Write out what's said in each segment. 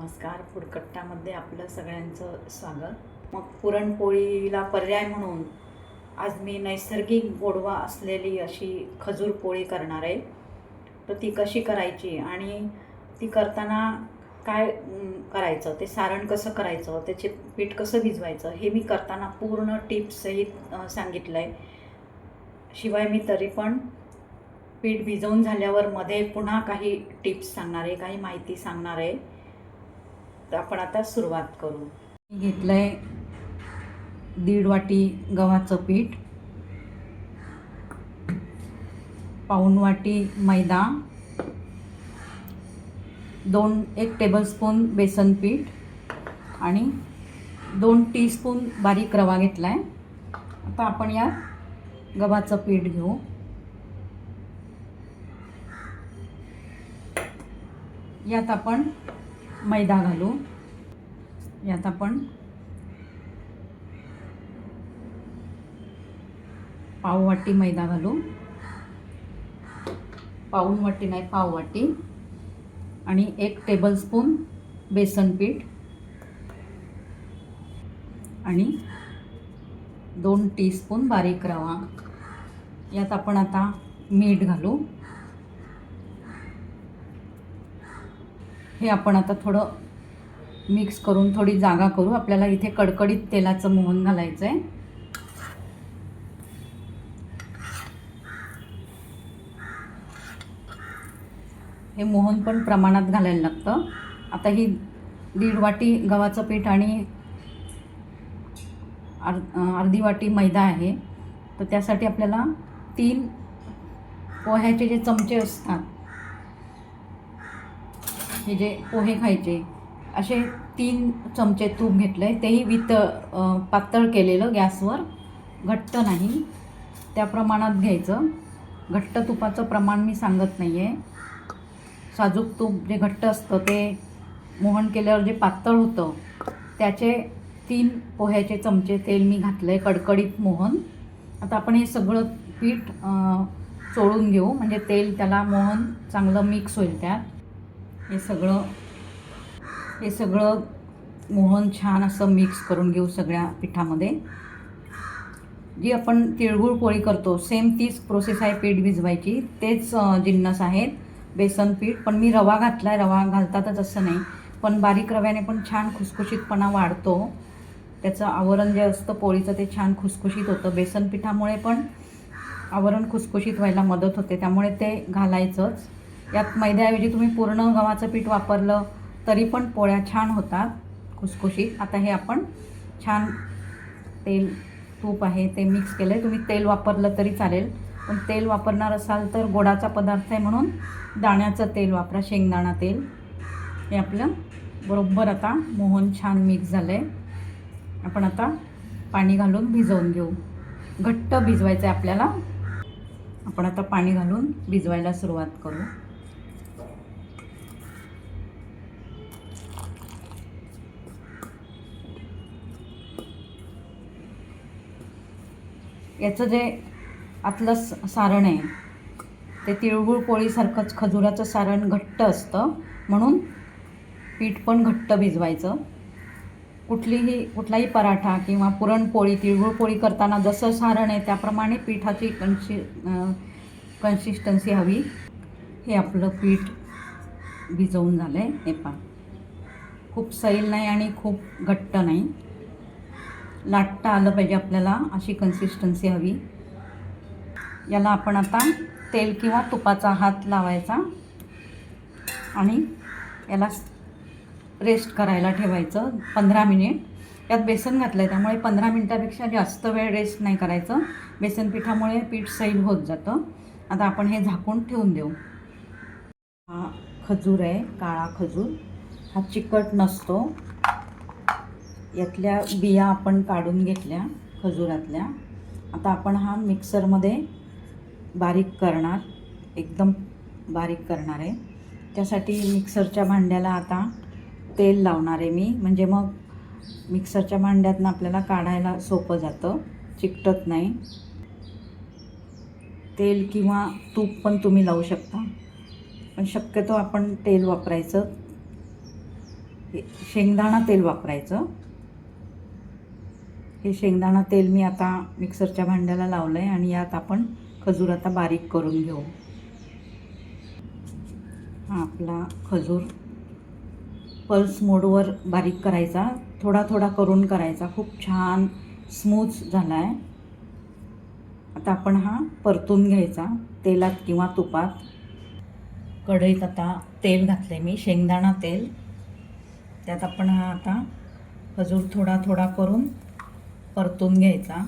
नमस्कार. फूडकट्टामध्ये आपलं सगळ्यांचं स्वागत. मग पुरणपोळीला पर्याय म्हणून आज मी नैसर्गिक गोडवा असलेली अशी खजूर पोळी करणार आहे. तर ती कशी करायची आणि ती करताना काय करायचं, ते सारण कसं करायचं, त्याचे पीठ कसं भिजवायचं, हे मी करताना पूर्ण टिप्ससहित सांगितलं आहे. शिवाय मी तरी पण पीठ भिजवून झाल्यावर मध्ये पुन्हा काही टिप्स सांगणार आहे, काही माहिती सांगणार आहे. तर आपण आता सुरुवात करू. मी घेतलं आहे 1.5 वाटी गव्हाचं पीठ, 1 वाटी मैदा, 1 टेबलस्पून बेसन पीठ आणि 2 टीस्पून बारीक रवा घेतला आहे. आता आपण या गव्हाचं पीठ घेऊ. यात आपण मैदा घालू. यात आपण पाव वाटी मैदा घालू. पाऊण वाटी नाही, पाव वाटी. आणि 1 टेबलस्पून बेसन पीठ आणि 2 टीस्पून बारीक रवा. यात आपण आता मीठ घालू. हे आपण आता थोडं मिक्स करून थोडी जागा करू. आपल्याला इथे कडकडीत तेलाचं मोहन घालायचं आहे. हे मोहन पण प्रमाणात घालायला लागतं. आता ही 1.5 वाटी गव्हाचं पीठ आणि अर्धी वाटी मैदा आहे. तर त्यासाठी आपल्याला 3 पोह्याचे जे चमचे असतात, हे जे पोहे खायचे, असे 3 चमचे तूप घेतलं आहे. तेही पातळ केलेलं, गॅसवर, घट्ट नाही. त्या प्रमाणात घ्यायचं. घट्ट तुपाचं प्रमाण मी सांगत नाही आहे. साजूक तूप जे घट्ट असतं ते मोहन केल्यावर जे पातळ होतं, त्याचे 3 पोह्याचे चमचे तेल मी घातलं आहे. कडकडीत मोहन. आता आपण हे सगळं पीठ चोळून घेऊ, म्हणजे तेल त्याला मोहन चांगलं मिक्स होईल त्यात. हे सगळं मोहन छान असं मिक्स करून घेऊ सगळ्या पिठामध्ये. जी आपण तिळगुळ पोळी करतो सेम तीच प्रोसेस आहे पीठ भिजवायची. तेच जिन्नस आहेत. बेसन पीठ पण मी रवा घातला आहे. रवा घालतातच असं नाही, पण बारीक रव्याने पण छान खुसखुशीतपणा वाढतो. त्याचं आवरण जे असतं पोळीचं ते छान खुसखुशीत होतं. बेसन पिठामुळे पण आवरण खुसखुशीत व्हायला मदत होते, त्यामुळे ते घालायचंच. यात मैद्याऐवजी तुम्ही पूर्ण गव्हाचं पीठ वापरलं तरी पण पोळ्या छान होतात, खुसखुशीत. आता हे आपण छान तूप आहे ते मिक्स केलं आहे. तुम्ही तेल वापरलं तरी चालेल, पण तेल वापरणार असाल तर गोडाचा पदार्थ आहे म्हणून दाण्याचं तेल वापरा, शेंगदाणा तेल. हे आपलं बरोबर आता मोहन छान मिक्स झालं आहे. आपण आता पाणी घालून भिजवून घेऊ. घट्ट भिजवायचं आहे आपल्याला. आपण आता पाणी घालून भिजवायला सुरुवात करू. याचं जे आतलं सारण आहे ते तिळगुळ पोळीसारखंच खजुराचं सारण घट्ट असतं, म्हणून पीठ पण घट्ट भिजवायचं. कुठलाही पराठा किंवा पुरणपोळी, तिळगुळ पोळी करताना जसं सारण आहे त्याप्रमाणे पिठाची कन्सिस्टन्सी हवी. हे आपलं पीठ भिजवून झालं आहे. हे पहा, खूप सैल नाही आणि खूप घट्ट नाही, लाटता आलं पाहिजे आपल्याला, अशी कन्सिस्टन्सी हवी. याला आपण आता तेल किंवा तुपाचा हात लावायचा आणि याला रेस्ट करायला ठेवायचं 15 मिनिट. यात बेसन घातलं आहे त्यामुळे 15 मिनिटापेक्षा जास्त वेळ रेस्ट नाही करायचं. बेसन पिठामुळे पीठ सैल होत जातं. आता आपण हे झाकून ठेवून देऊ. हा खजूर आहे, काळा खजूर. हा चिकट नसतो. यातल्या बिया आपण काढून घेतल्या खजुरातल्या. आता आपण हा मिक्सरमध्ये बारीक करणार, एकदम बारीक करणार आहे. त्यासाठी मिक्सरच्या भांड्याला आता तेल लावणार आहे मी, म्हणजे मग मिक्सरच्या भांड्यातनं आपल्याला काढायला सोपं जातं, चिकटत नाही. तेल किंवा तूप पण तुम्ही लावू शकता, पण शक्यतो आपण तेल वापरायचं. हे शेंगदाणा तेल वापरायचं. हे शेंगदाणा तेल मी आता मिक्सरच्या भांड्याला लावलं आहे आणि यात आपण खजूर आता बारीक करून घेऊ. हा आपला खजूर पल्स मोडवर बारीक करायचा, थोडा थोडा करून करायचा. खूप छान स्मूथ झाला आहे. आता आपण हा परतून घ्यायचा तेलात किंवा तुपात. कढईत आता तेल घातले मी, शेंगदाणा तेल. त्यात आपण हा आता खजूर थोडा थोडा करून परतून घ्यायचा.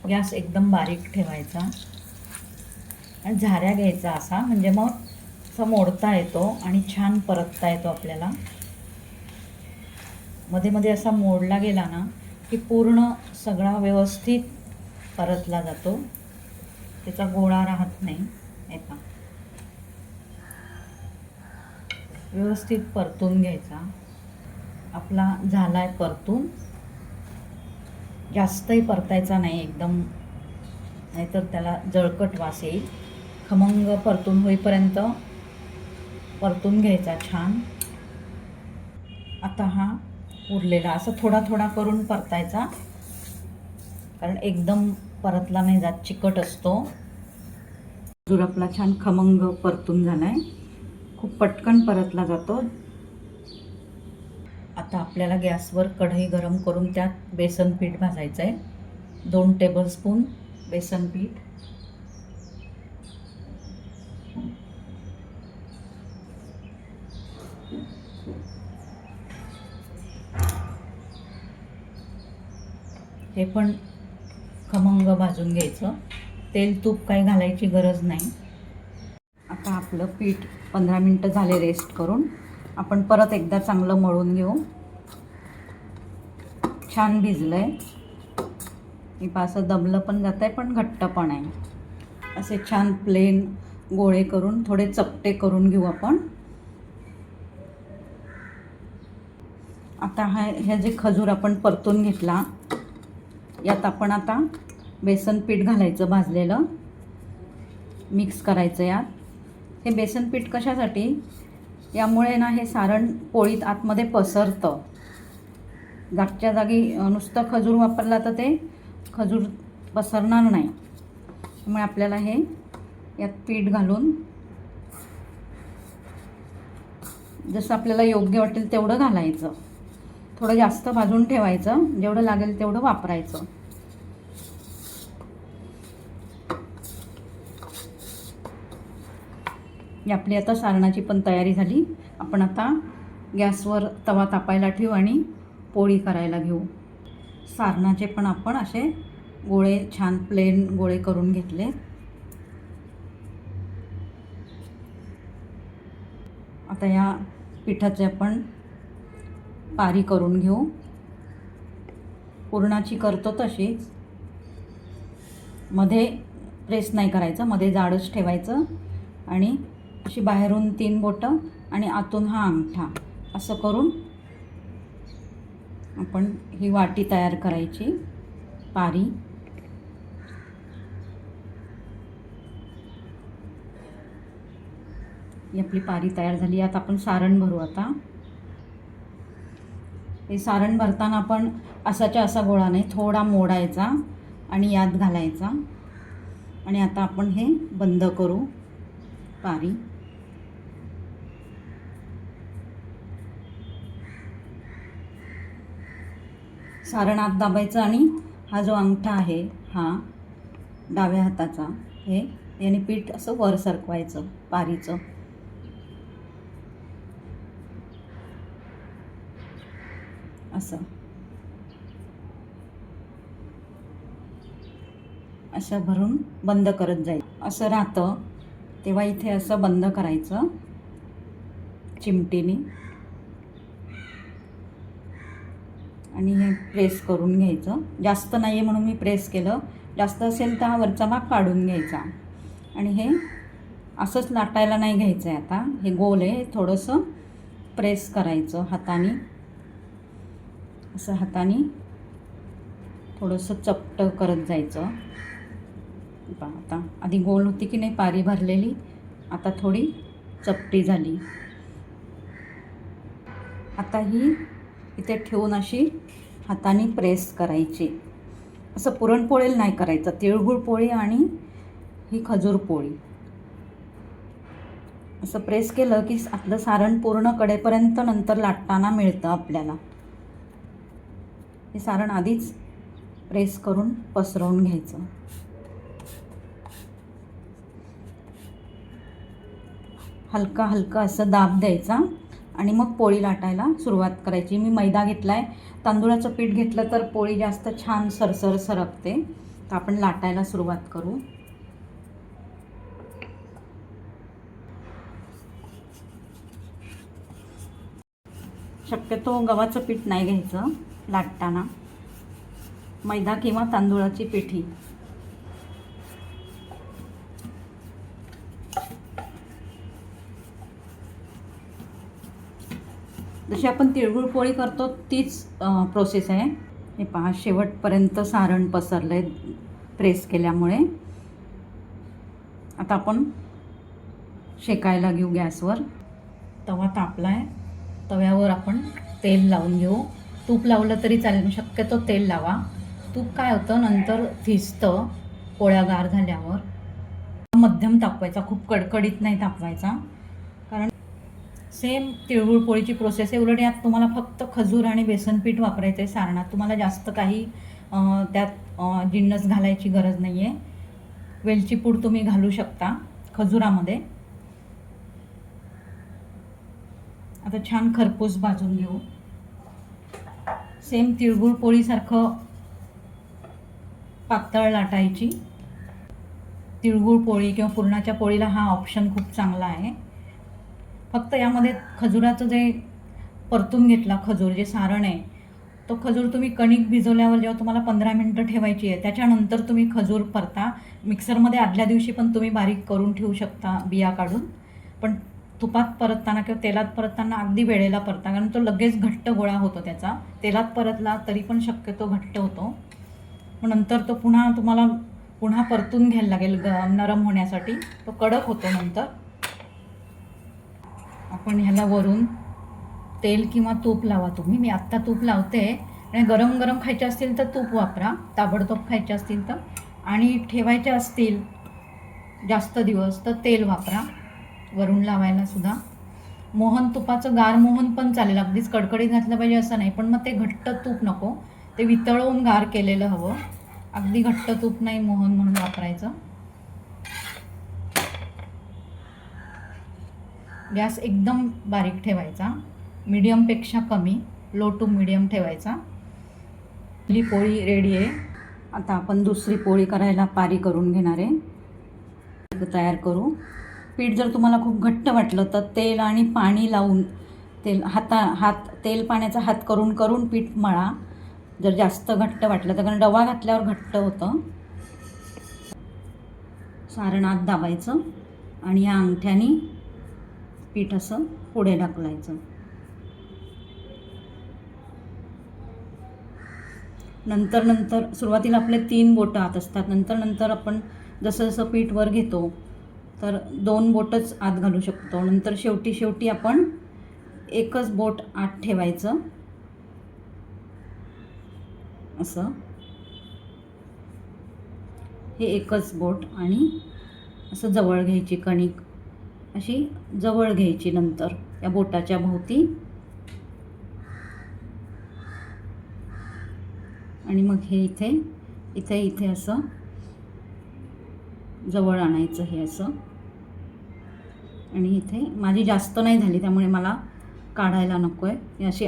गॅस एकदम बारीक ठेवायचा आणि झाऱ्या घ्यायचा असा, म्हणजे मग असा मोडता येतो आणि छान परतता येतो आपल्याला. मध्ये मध्ये असा मोडला गेला ना की पूर्ण सगळा व्यवस्थित परतला जातो, त्याचा गोळा राहत नाही. एका व्यवस्थित परतून घ्यायचा. आपला झाला आहे परतून. जास्तही परतायचा नाही एकदम, नाहीतर त्याला जळकट वास येईल. खमंग परतून होईपर्यंत परतून घ्यायचा छान. आता हा उरलेला असं थोडा थोडा करून परतायचा, कारण एकदम परतला नाही जात, चिकट असतो. खजूर आपला छान खमंग परतून झाला आहे, खूप पटकन परतला जातो. आता आपल्याला गॅसवर कढई गरम करून त्यात बेसन पीठ भाजायचं आहे. 2 टेबलस्पून बेसन पीठ. हे पण खमंग भाजून घ्यायचं. तेल तूप काही घालायची गरज नाही. आता आपलं पीठ 15 मिनटं झाले रेस्ट करून. आपण परत एकदा चांगलं मळून घेऊ. छान भिजलं आहे. मी असं दबलं पण जात आहे, पण घट्ट पण आहे. असे छान प्लेन गोळे करून थोडे चपटे करून घेऊ आपण. आता हे जे खजूर आपण परतून घेतला, यात आपण आता बेसन पीठ घालायचं भाजलेलं, मिक्स करायचं यात. हे बेसन पीठ कशासाठी? यामुळे ना हे सारण पोळीत आतमध्ये पसरतं. जागच्या जागी नुसतं खजूर वापरला तर ते खजूर पसरणार नाही. त्यामुळे आपल्याला हे यात पीठ घालून जसं आपल्याला योग्य वाटेल तेवढं घालायचं. थोडं जास्त भाजून ठेवायचं, जेवढं लागेल तेवढं वापरायचं. आपली आता सारणाची पण तयारी झाली. आपण आता गॅसवर तवा तापायला ठेवू आणि पोळी करायला घेऊ. सारणाचे पण आपण असे गोळे छान प्लेन गोळे करून घेतले. आता या पिठाचे आपण पारी करून घेऊ. पुरणाची करतो तशीच. मध्ये प्रेस नाही करायचं, मध्ये जाडच ठेवायचं आणि अशी बाहेरून 3 बोटं आणि आतून हा अंगठा असं करून आपण ही वाटी तयार करायची, पारी. ही आपली पारी तयार झाली. यात आपण सारण भरू. आता हे सारण भरताना आपण असाच्या असा गोळा नाही, थोडा मोडायचा आणि यात घालायचा. आणि आता आपण हे बंद करू पारी. सारण आत दाबायचं आणि हा जो अंगठा आहे हा डाव्या हाताचा, हे याने पीठ असं वर सरकवायचं पारीचं. असं असं भरून बंद करत जाईल. असं राहतं तेव्हा इथे असं बंद करायचं चिमटीने आणि हे प्रेस करून घ्यायचं. जास्त नाही आहे म्हणून मी प्रेस केलं, जास्त असेल तर हा वरचा भाग काढून घ्यायचा. आणि हे असंच लाटायला नाही घ्यायचं आहे. आता हे गोल आहे, थोडंसं प्रेस करायचं हाताने. असं हाताने थोडंसं चपटं करत जायचं. पहा आता आधी गोल होती की नाही पारी भरलेली, आता थोडी चपटी झाली. आता ही इथे ठेवून अशी हाताने प्रेस करायची. असं पुरणपोळीला नाही करायचं, तिळगुळ पोळी आणि ही खजूर पोळी. असं प्रेस केलं की आपलं सारण पूर्ण कडेपर्यंत नंतर लाटताना मिळतं आपल्याला. हे सारण आधीच प्रेस करून पसरवून घ्यायचं. हलका हलका असं दाब द्यायचा आणि मग पोळी लाटायला सुरुवात करायची. मी मैदा घेतला आहे, तांदूळाचं पीठ घेतलं तर पोळी जास्त छान सरसर सरकते. तर आपण लाटायला सुरुवात करू. शक्यतो गव्हाचं पीठ नाही घ्यायचं लाटताना, मैदा किंवा तांदूळाची पिठी. जशी आपण तिळगुळ पोळी करतो तीच प्रोसेस आहे. हे पहा शेवटपर्यंत सारण पसरलं आहे प्रेस केल्यामुळे. आता आपण शेकायला घेऊ गॅसवर. तवा तापला आहे, तव्यावर आपण तेल लावून घेऊ. तूप लावलं तरी चालेल, शक्यतो तेल लावा. तूप काय होतं नंतर थिजतं पोळ्या गार झाल्यावर. मध्यम तापवायचा, खूप कडकडीत नाही तापवायचा, कारण सेम तिळगुळ पोळीची प्रोसेस आहे. उलट यात तुम्हाला फक्त खजूर आणि बेसन पीठ वापरायचं आहे सारणात. तुम्हाला जास्त काही त्यात जिन्नस घालायची गरज नाही आहे. वेलची पूड तुम्ही घालू शकता खजुरामध्ये. आता छान खरपूस भाजून घेऊ. सेम तिळगुळ पोळीसारखं पातळ लाटायची. तिळगुळ पोळी किंवा पुरणाच्या पोळीला हा ऑप्शन खूप चांगला आहे. फक्त यामध्ये खजुराचं जे परतून घेतला खजूर जे सारण आहे, तो खजूर तुम्ही कणिक भिजवल्यावर जेव्हा तुम्हाला 15 मिनटं ठेवायची आहे त्याच्यानंतर तुम्ही खजूर परता. मिक्सरमध्ये आदल्या दिवशी पण तुम्ही बारीक करून ठेवू शकता बिया काढून, पण तुपात परतताना किंवा तेलात परतताना अगदी वेळेला परता, कारण तो लगेच घट्ट गोळा होतो त्याचा. तेलात परतला तरी पण शक्यतो घट्ट होतो. मग नंतर तो पुन्हा परतून घ्यायला लागेल नरम होण्यासाठी. तो कडक होतो नंतर. आपण ह्याला वरून तेल किंवा तूप लावा तुम्ही. मी आत्ता तूप लावते. आणि गरम गरम खायचे असतील तर तूप वापरा, ताबडतोब खायचे असतील तर. आणि ठेवायचे असतील जास्त दिवस तर तेल वापरा वरून लावायला सुद्धा. मोहन तुपाचं गार मोहन पण चालेल, अगदीच कडकडीत घातलं पाहिजे असं नाही, पण मग ते घट्ट तूप नको, ते वितळवून गार केलेलं हवं. अगदी घट्ट तूप नाही मोहन म्हणून वापरायचं. गॅस एकदम बारीक ठेवायचा, मीडियमपेक्षा कमी, लो टू मीडियम ठेवायचा. ही पोळी रेडी आहे. आता आपण दुसरी पोळी करायला पारी करून घेणार आहे. तयार करू. पीठ जर तुम्हाला खूप घट्ट वाटलं तर तेल आणि पाणी लावून तेल पाण्याचा हात करून करून पीठ मळा. जर जास्त घट्ट वाटलं तर, कारण रवा घातल्यावर घट्ट होतं. सारण आत दाबायचं आणि या अंगठ्याने पीठ असं पुढे ढकलायचं. नंतर सुरुवातीला आपले 3 बोटं आत असतात. नंतर आपण जसं जसं पीठ वर घेतो तर 2 बोटच आत घालू शकतो. नंतर शेवटी आपण एकच बोट आत ठेवायचं असं. हे एकच बोट आणि असं जवळ घ्यायची कणिक, अशी जवळ घ्यायची नंतर या बोटाच्या भोवती. आणि मग हे इथे असं जवळ आणायचं हे असं. आणि इथे माझी जास्त नाही झाली त्यामुळे मला काढायला नको आहे. हे अशी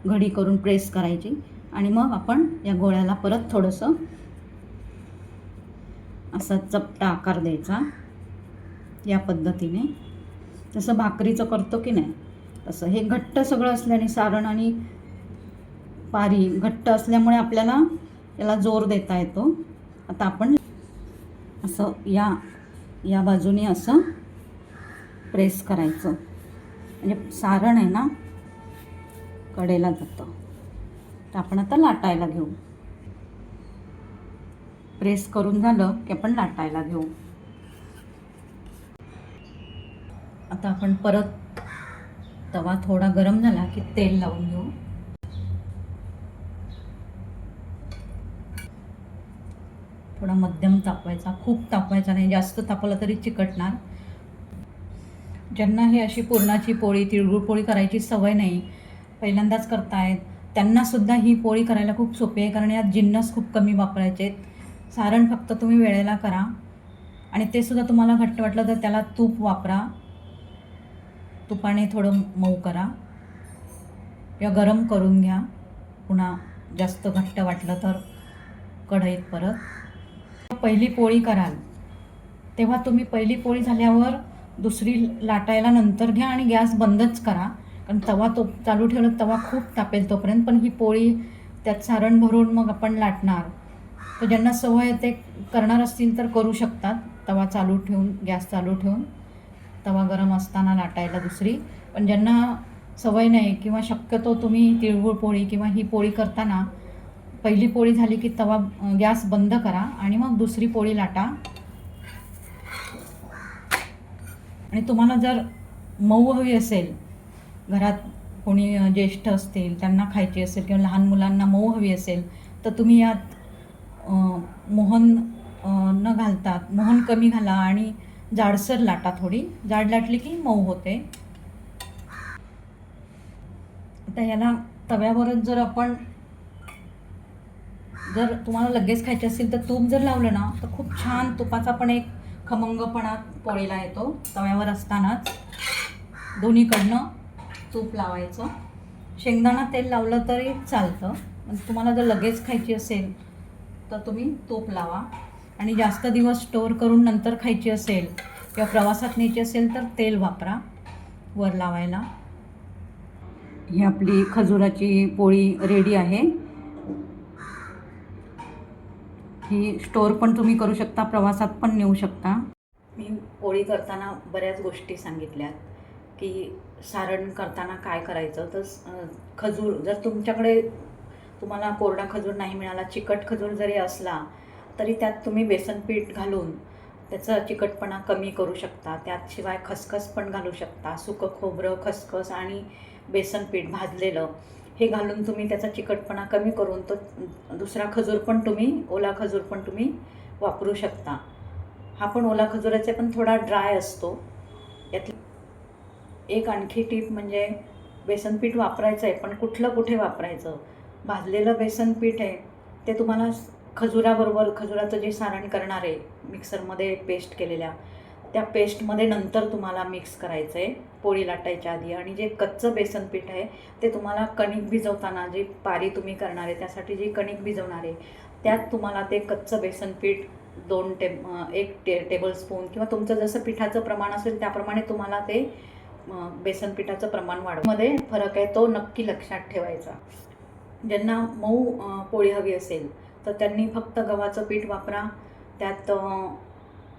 घडी करून प्रेस करायची आणि मग आपण या गोळ्याला परत थोडंसं असा चपटा आकार द्यायचा या पद्धतीने. जसं भाकरीचं करतो की नाही तसं. हे घट्ट सगळं असल्याने सारण आणि पारी घट्ट असल्यामुळे आपल्याला याला जोर देता येतो. आता आपण असं या बाजूने असं प्रेस करायचं. म्हणजे सारण आहे ना कडेला जातं. तर आपण आता लाटायला घेऊ. प्रेस करून झालं की आपण लाटायला घेऊ. आता आपण परत तवा थोडा गरम झाला की तेल लावून घेऊ. थोडा मध्यम तापवायचा, खूप तापवायचा नाही, जास्त तापवला तरी चिकटणार. ज्यांना हे अशी पुरणाची पोळी, तिळगुळ पोळी करायची सवय नाही, पहिल्यांदाच करतायत, त्यांनासुद्धा ही पोळी करायला खूप सोपी आहे. कारण यात जिन्नस खूप कमी वापरायचे आहेत. सारण फक्त तुम्ही वेळेला करा आणि ते सुद्धा तुम्हाला घट्ट वाटलं तर त्याला तूप वापरा. तुपाने थोडं मऊ करा किंवा गरम करून घ्या. पुन्हा जास्त घट्ट वाटलं तर कढईत परत पहिली पोळी कराल तेव्हा तुम्ही पहिली पोळी झाल्यावर दुसरी लाटायला नंतर घ्या आणि गॅस बंदच करा. कारण तवा तो चालू ठेवला तवा खूप तापेल तोपर्यंत. पण ही पोळी त्यात सारण भरून मग आपण लाटणार. तर ज्यांना सवय ते करणार असतील तर करू शकतात. तवा चालू ठेवून, गॅस चालू ठेवून तवा गरम असताना लाटायला दुसरी. पण ज्यांना सवय नाही किंवा शक्यतो तुम्ही तिळगुळ पोळी किंवा ही पोळी करताना पहिली पोळी झाली की तवा गॅस बंद करा आणि मग दुसरी पोळी लाटा. आणि तुम्हाला जर मऊ हवी असेल, घरात कोणी ज्येष्ठ असतील त्यांना खायची असेल किंवा लहान मुलांना मऊ हवी असेल तर तुम्ही यात मोहन न घालता मोहन कमी घाला आणि जाडसर लाटा. थोडी जाड लाटली की मऊ होते. आता ह्याला तव्यावरच जर तुम्हाला लगेच खायचे असेल तर तूप जर लावलं ना तर खूप छान तुपाचा पण एक खमंगपणा पोळीला येतो. तव्यावर असतानाच दोन्हीकडनं तूप लावायचं. शेंगदाणा तेल लावलं तरी चालतं. तुम्हाला जर लगेच खायची असेल तर तुम्ही तूप लावा. आणि जास्त दिवस स्टोअर करून नंतर खायची असेल किंवा प्रवासात न्यायची असेल तर तेल वापरा वर लावायला. ही आपली खजुराची पोळी रेडी आहे. ही स्टोअर पण तुम्ही करू शकता, प्रवासात पण नेऊ शकता. मी पोळी करताना बऱ्याच गोष्टी सांगितल्यात की सारण करताना काय करायचं. तर खजूर जर तुम्हाला कोरडा खजूर नाही मिळाला, चिकट खजूर जरी असला तरी त्यात तुम्ही बेसन पीठ घालून त्याचा चिकटपणा कमी करू शकता. त्यात शिवाय खसखस पण घालू शकता. सुकं खोबरं, खसखस आणि बेसन पीठ भाजलेलं हे घालून तुम्ही त्याचा चिकटपणा कमी करून तो दुसरा खजूर पण तुम्ही, ओला खजूर पण तुम्ही वापरू शकता. हा पण ओला खजुराचा पण थोडा ड्राय असतो. यातली एक आणखी टीप म्हणजे बेसन पीठ वापरायचं आहे, पण कुठे वापरायचं. भाजलेलं बेसन पीठ आहे ते तुम्हाला खजुराबरोबर, खजुराचं जे सारण करणार आहे मिक्सरमध्ये पेस्ट केलेल्या, त्या पेस्टमध्ये नंतर तुम्हाला मिक्स करायचं आहे पोळी लाटायच्या आधी. आणि जे कच्चं बेसन पीठ आहे ते तुम्हाला कणिक भिजवताना, जी पारी तुम्ही करणार आहे त्यासाठी जी कणिक भिजवणार आहे त्यात तुम्हाला ते कच्चं बेसन पीठ 1 टेबलस्पून किंवा तुमचं जसं पिठाचं प्रमाण असेल त्याप्रमाणे तुम्हाला ते बेसन पिठाचं प्रमाण मध्ये फरक आहे तो नक्की लक्षात ठेवायचा. ज्यांना मऊ पोळी हवी असेल तर त्यांनी फक्त गव्हाचं पीठ वापरा. त्यात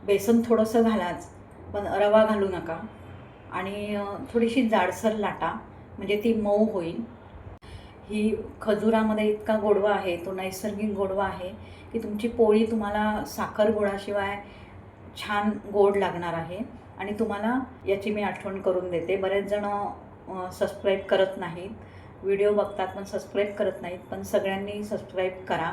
बेसन थोडंसं घालाच, पण रवा घालू नका. आणि थोडीशी जाडसर लाटा म्हणजे ती मऊ होईल. ही खजुरामध्ये इतका गोडवा आहे, तो नैसर्गिक गोडवा आहे की तुमची पोळी तुम्हाला साखर गोडाशिवाय छान गोड लागणार आहे. आणि तुम्हाला याची मी आठवण करून देते. बरेच जण सबस्क्राईब करत नाहीत, व्हिडिओ बघतात पण सबस्क्राईब करत नाहीत. पण सगळ्यांनी सबस्क्राईब करा.